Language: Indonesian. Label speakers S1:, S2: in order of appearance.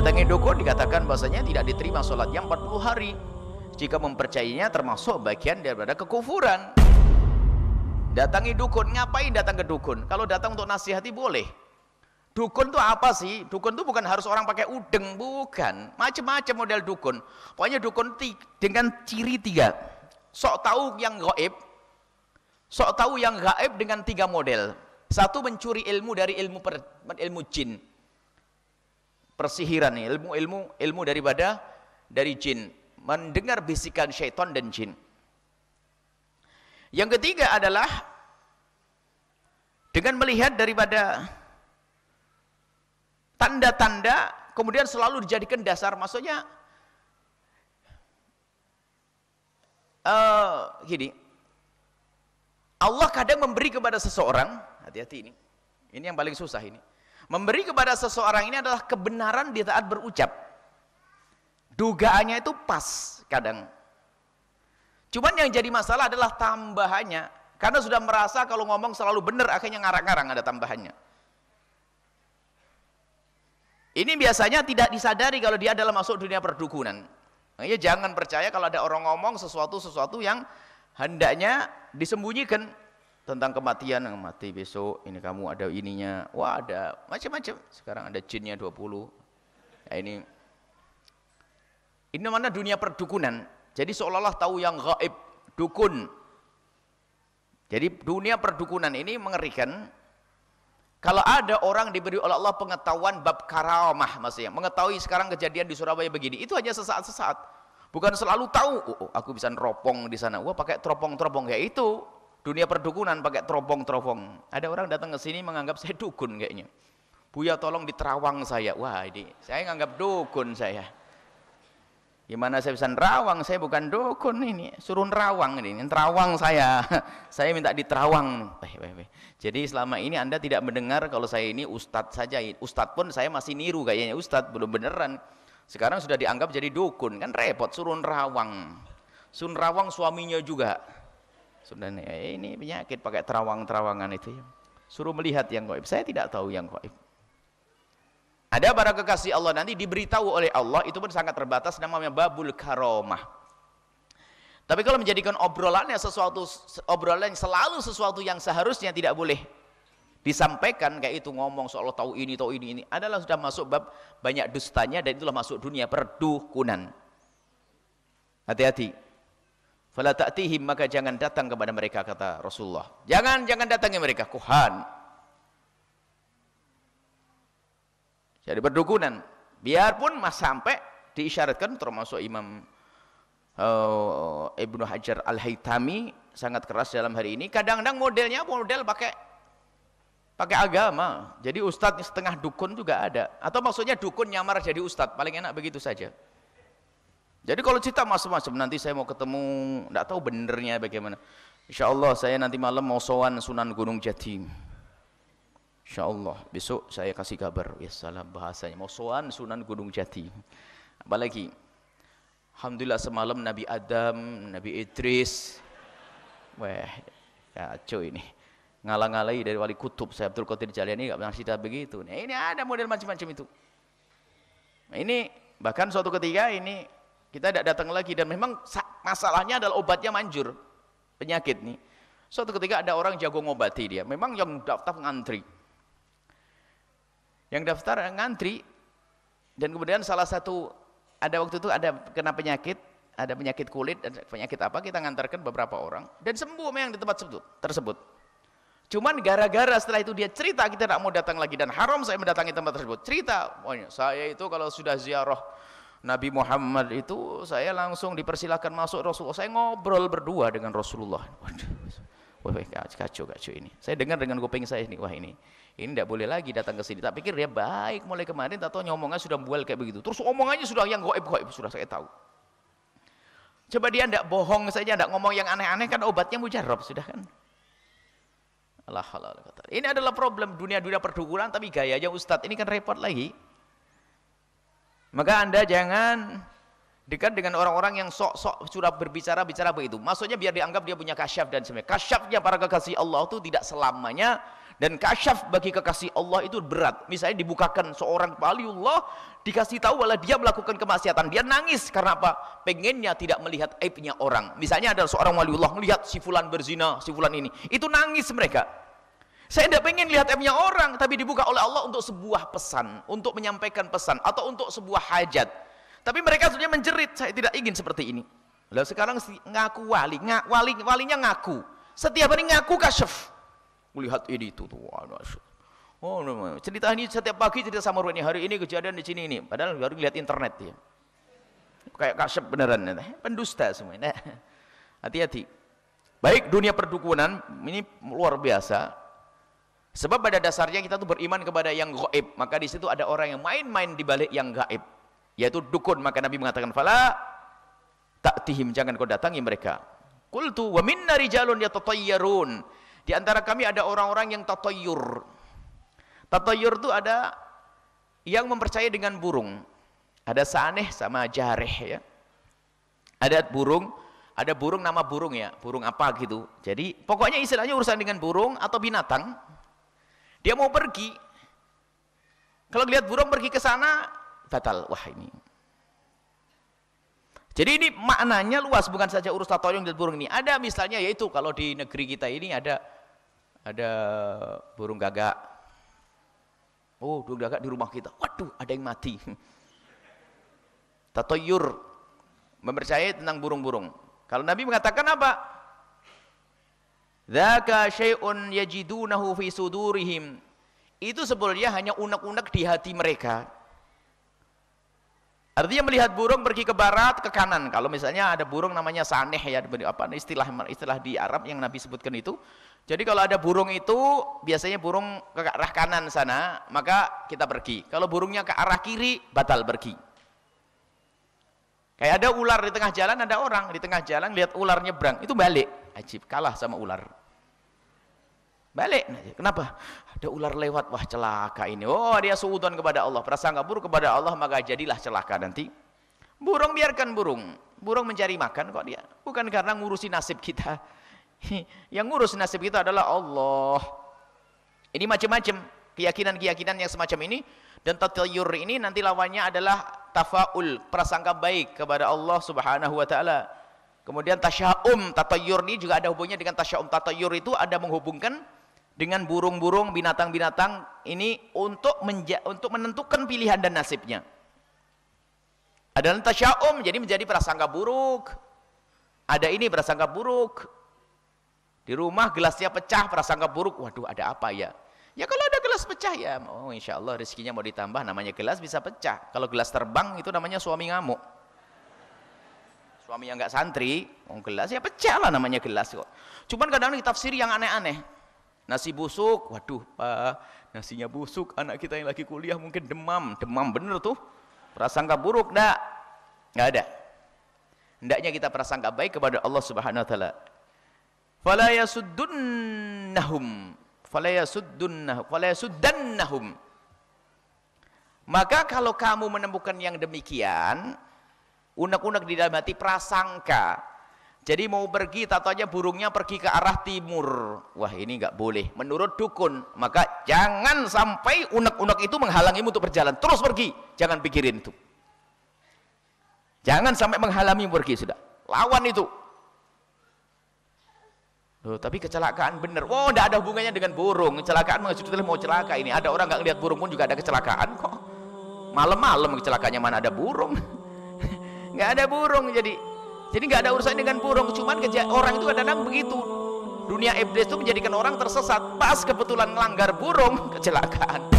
S1: Mendatangi dukun dikatakan bahasanya tidak diterima sholatnya 40 hari. Jika mempercayainya termasuk bagian daripada kekufuran. Datangi dukun, ngapain datang ke dukun? Kalau datang untuk nasihati boleh. Dukun itu apa sih? Dukun itu bukan harus orang pakai udeng, bukan. Macam-macam model dukun. Pokoknya dukun dengan ciri 3. Sok tahu yang gaib. Sok tahu yang gaib dengan 3 model. 1, mencuri ilmu dari ilmu jin. Persihiran nih, ilmu dari jin. Mendengar bisikan syaitan dan jin. Yang ketiga adalah dengan melihat daripada tanda-tanda, kemudian selalu dijadikan dasar. Maksudnya gini, Allah kadang memberi kepada seseorang, hati-hati ini yang paling susah ini. Memberi kepada seseorang ini adalah kebenaran di saat berucap. Dugaannya itu pas kadang. Cuman yang jadi masalah adalah tambahannya. Karena sudah merasa kalau ngomong selalu benar, akhirnya ngarang-ngarang ada tambahannya. Ini biasanya tidak disadari kalau dia adalah masuk dunia perdukunan. Makanya jangan percaya kalau ada orang ngomong sesuatu yang hendaknya disembunyikan. Tentang kematian, mati besok, ini kamu ada ininya. Wah, ada macam-macam. Sekarang ada jinnya 20. Ya, ini mana dunia perdukunan. Jadi seolah-olah tahu yang gaib, dukun. Jadi dunia perdukunan ini mengerikan. Kalau ada orang diberi oleh Allah pengetahuan bab karamah, maksudnya mengetahui sekarang kejadian di Surabaya begini, itu hanya sesaat-sesaat. Bukan selalu tahu, aku bisa neropong di sana. Wah, pakai teropong-teropong, ya itu dunia perdukunan, pakai teropong-teropong. Ada orang datang ke sini menganggap saya dukun kayaknya. Buya tolong diterawang saya. Wah, ini saya nganggap dukun saya. Gimana saya bisa nerawang? Saya bukan dukun ini. Suruh nerawang ini. Terawang saya. Saya minta diterawang. Jadi selama ini Anda tidak mendengar kalau saya ini ustadz saja. Ustadz pun saya masih niru kayaknya ustadz, belum beneran. Sekarang sudah dianggap jadi dukun. Kan repot, suruh nerawang. Suruh nerawang suaminya juga. Sudah ini penyakit pakai terawang-terawangan itu ya. Suruh melihat yang gaib. Saya tidak tahu yang gaib. Ada para kekasih Allah nanti diberitahu oleh Allah, itu pun sangat terbatas, namanya babul karomah. Tapi kalau menjadikan obrolannya obrolan selalu sesuatu yang seharusnya tidak boleh disampaikan, kayak itu ngomong soal tahu ini adalah sudah masuk bab banyak dustanya, dan itulah masuk dunia perdukunan. Hati-hati. Fala ta'tihim, maka jangan datang kepada mereka, kata Rasulullah. Jangan datangi mereka, kuhan. Jadi perdukunan. Biarpun sampai diisyaratkan, termasuk Imam Ibnu Hajar Al-Haytami sangat keras dalam hari ini. Kadang-kadang modelnya model pakai agama. Jadi ustadz setengah dukun juga ada. Atau maksudnya dukun nyamar jadi ustadz, paling enak begitu saja. Jadi kalau cerita macam-macam, nanti saya mau ketemu, tidak tahu benernya bagaimana. Insya Allah saya nanti malam mau sowan Sunan Gunung Jati. Insya Allah besok saya kasih kabar. Ya salam bahasanya, mau sowan Sunan Gunung Jati. Apalagi, alhamdulillah semalam Nabi Adam, Nabi Idris, wah kacau ini. Ngalang-ngalai dari wali kutub saya Abdul Qadir Jalani, nggak pernah cerita begitu. Nah, ini ada model macam-macam itu. Nah, ini bahkan suatu ketika ini kita tidak datang lagi, dan memang masalahnya adalah obatnya manjur, penyakit nih. Suatu ketika ada orang jago ngobati dia, memang yang daftar ngantri. Yang daftar ngantri, dan kemudian salah satu, ada waktu itu ada kena penyakit, ada penyakit kulit, dan penyakit apa, kita ngantarkan beberapa orang, dan sembuh memang di tempat tersebut. Cuman gara-gara setelah itu dia cerita, kita tidak mau datang lagi, dan haram saya mendatangi tempat tersebut. Cerita, saya itu kalau sudah ziarah Nabi Muhammad itu saya langsung dipersilakan masuk Rasulullah. Saya ngobrol berdua dengan Rasulullah. Wah, kacau ini. Saya dengar dengan kuping saya ini, wah ini tidak boleh lagi datang ke sini. Tak pikir dia baik mulai kemarin, tak tahu nyomongnya sudah bual kayak begitu. Terus omongannya sudah yang gaib sudah saya tahu. Coba dia tidak bohong saja, tidak ngomong yang aneh-aneh, kan obatnya mujarab sudah kan. Allah. Ini adalah problem dunia perdukunan, tapi gayanya ustadz ini kan repot lagi. Maka Anda jangan dekat dengan orang-orang yang sok-sok sudah berbicara begitu. Maksudnya biar dianggap dia punya kasyaf dan sebagainya. Kasyafnya para kekasih Allah itu tidak selamanya Dan kasyaf bagi kekasih Allah itu berat. Misalnya dibukakan seorang waliullah, dikasih tahu bahwa dia melakukan kemaksiatan, dia nangis karena apa? Pengennya tidak melihat aibnya orang. Misalnya ada seorang waliullah melihat si fulan berzina, si fulan ini, itu nangis mereka. Saya tidak pengen lihat aibnya orang, tapi dibuka oleh Allah untuk sebuah pesan, untuk menyampaikan pesan, atau untuk sebuah hajat. Tapi mereka sudah menjerit, saya tidak ingin seperti ini. Lalu sekarang ngaku walinya ngaku. Setiap hari ngaku kasyaf. Melihat ini itu tuh, oh, cerita ini setiap pagi cerita sama ini, hari ini kejadian di sini ini, padahal baru lihat internet ya, kayak kasyaf beneran, pendusta semua. Nah, hati-hati. Baik, dunia perdukunan ini luar biasa. Sebab pada dasarnya kita tuh beriman kepada yang gaib, maka di situ ada orang yang main-main di balik yang gaib, yaitu dukun. Maka Nabi mengatakan, fala ta'tihim, jangan kau datangi mereka. Qultu wa minna rijalun yatatayyarun. Di antara kami ada orang-orang yang tatayyur. Tatayyur itu ada yang mempercayai dengan burung. Ada saneh sama jareh ya. Ada burung nama burung ya, burung apa gitu. Jadi pokoknya istilahnya urusan dengan burung atau binatang. Dia mau pergi. Kalau lihat burung pergi ke sana, batal. Wah ini. Jadi ini maknanya luas, bukan saja urus tatayyur dan burung ini. Ada misalnya yaitu kalau di negeri kita ini ada burung gagak. Oh, burung gagak di rumah kita. Waduh, ada yang mati. Tatayyur, mempercayai tentang burung-burung. Kalau Nabi mengatakan apa? Dzaka syai'un yajidunahu fi sudurihim. Itu sebetulnya hanya unek-unek di hati mereka. Artinya melihat burung pergi ke barat, ke kanan. Kalau misalnya ada burung namanya saneh ya, apa istilah di Arab yang Nabi sebutkan itu. Jadi kalau ada burung itu biasanya burung ke arah kanan sana, maka kita pergi. Kalau burungnya ke arah kiri, batal pergi. Kayak ada ular di tengah jalan, ada orang di tengah jalan lihat ular nyebrang, itu balik. Ajib, kalah sama ular. Balik. Kenapa? Ada ular lewat, wah celaka ini. Oh, dia suudzon kepada Allah, prasangka buruk kepada Allah, maka jadilah celaka nanti. Burung biarkan burung. Burung mencari makan kok dia. Bukan karena ngurusi nasib kita. Yang ngurus nasib kita adalah Allah. Ini macam-macam keyakinan-keyakinan yang semacam ini. Dan tatayyur ini nanti lawannya adalah tafaul, prasangka baik kepada Allah Subhanahu wa taala. Kemudian tasya'um, tatayyur ini juga ada hubungannya dengan tasya'um. Tatayyur itu ada menghubungkan dengan burung-burung, binatang-binatang ini untuk menentukan pilihan dan nasibnya. Ada tasya'um, jadi menjadi prasangka buruk. Ada ini prasangka buruk. Di rumah gelasnya pecah, prasangka buruk. Waduh, ada apa ya? Ya kalau ada gelas pecah ya, oh insya Allah rezekinya mau ditambah, namanya gelas bisa pecah. Kalau gelas terbang itu namanya suami ngamuk. Suami yang nggak santri, gelas ya pecah lah namanya gelas kok. Cuman kadang-kadang ditafsiri yang aneh-aneh. Nasi busuk, waduh Pak, nasinya busuk, anak kita yang lagi kuliah mungkin demam bener tuh. Prasangka buruk, nggak ada. Hendaknya kita prasangka baik kepada Allah Subhanahu wa taala. Fala yasuddannahum. Maka kalau kamu menemukan yang demikian, unek-unek di dalam hati prasangka, jadi mau pergi, tatanya burungnya pergi ke arah timur, wah ini nggak boleh menurut dukun, maka jangan sampai unek-unek itu menghalangimu untuk berjalan, terus pergi, jangan pikirin itu, jangan sampai menghalangi pergi, sudah lawan itu. Loh, tapi kecelakaan bener, wow tidak ada hubungannya dengan burung, kecelakaan maksudnya mau celaka ini, ada orang nggak lihat burung pun juga ada kecelakaan kok, malam-malam kecelakaannya mana ada burung. Nggak ada burung, jadi nggak ada urusan dengan burung. Cuman orang itu kadang-kadang begitu, dunia iblis itu menjadikan orang tersesat, pas kebetulan melanggar burung, kecelakaan.